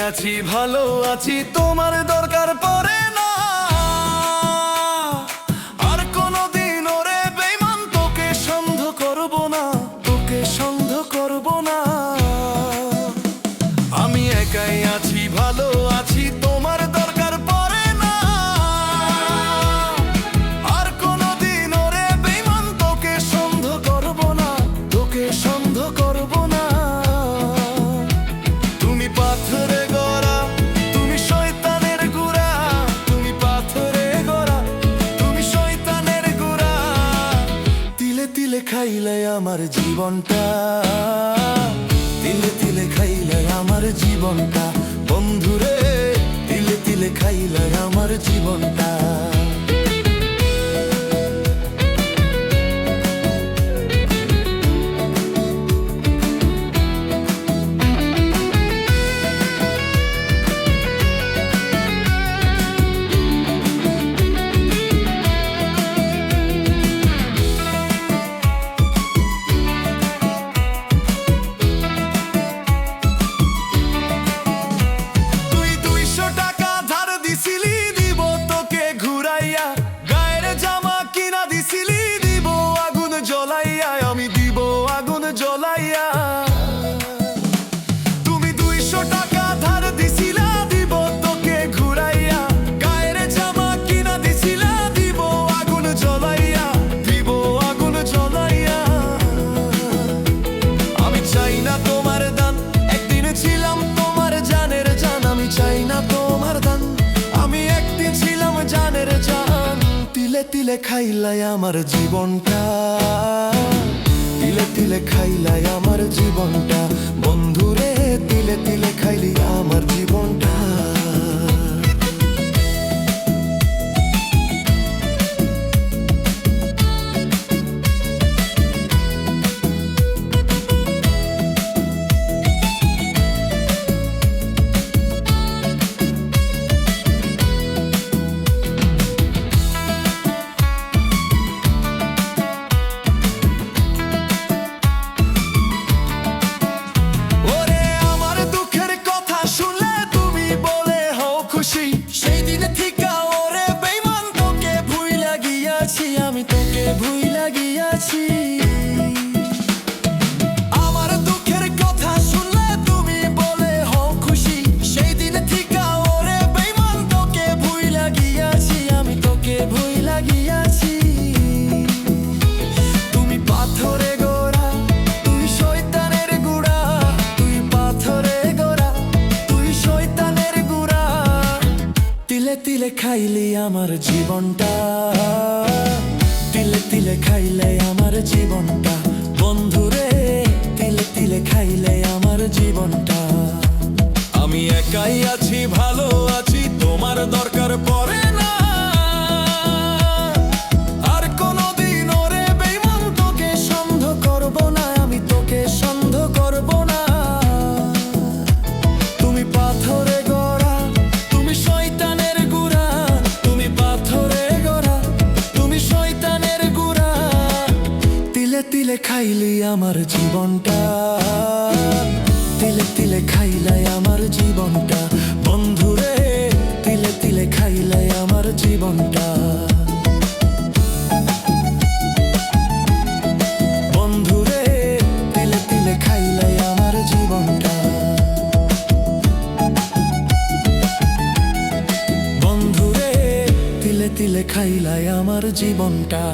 আছি ভালো আছি তোমার দরকার পড়ে না আর কোনদিন ওরে বেঈমান তোকে সন্দেহ করব না তোকে সন্দেহ করব না আমি একাই আছি ভালো আছি তোমার দরকার পড়ে না আর কোনদিন ওরে বেঈমান তোকে সন্দেহ করব না তোকে সন্দেহ করব না তুমি পাথরে গড়া তুমি শয়তানের গুড়া তুমি পাথরে গড়া তুমি শয়তানের গুড়া তিলে তিলে খাইলে আমার জীবনটা তিলে তিলে খাইলে আমার জীবনটা বন্ধুরে তিলে তিলে খাইলে আমার জীবনটা তুমি 200 টাকা ধার দিছিলা দিব তোকে ঘুরাইয়া গায়ের জামা কিনা দিছিলা দিব আগুন জ্বলাইয়া দিব আগুন জ্বলাইয়া আমি চাই না তোমার দান একদিন ছিলাম তোমার জানের জান আমি চাই না তোমার দান আমি একদিন ছিলাম জানের জান তিলে তিলে খাইলাই আমার জীবনটা তিলে তিলে খাইলাই আমার জীবনটা বন্ধুরে তিলে তিলে খাইলি আমার জীবনটা সেই দিনে থিকা ওরে বেঈমান তোকে ভুইলা গিয়াছি আমি তোকে ভুইলা গিয়াছি আমার দুঃখের কথা শুনলে তুমি বলে হও খুশি সেই দিনে থিকা ওরে বেঈমান তোকে ভুইলা গিয়াছি আমি তোকে ভুইলা গিয়াছি তুমি পাথরে গড়া তুই শয়তানের গুড়া তুই পাথরে গড়া তুই শয়তানের গুড়া তিলে তিলে খাইলি আমার জীবনটা তিলে তিলে খাইলে আমার জীবনটা বন্ধুরে তিলে তিলে খাইলে আমার জীবনটা আমি একাই আছি ভালো আছি তোমার দরকার পড়ে না আর কোনদিন ওরে বেঈমান তোকে সন্দেহ করব না আমি তোকে সন্দেহ করব না তুমি পাথরে তিলে খাইলি আমার জীবনটা তিলে তিলে খাইলাই আমার জীবনটা বন্ধুরে তিলে তিলে খাইলাই আমার জীবনটা বন্ধুরে তিলে তিলে খাইলাই আমার জীবনটা বন্ধুরে তিলে তিলে খাইলাই আমার জীবনটা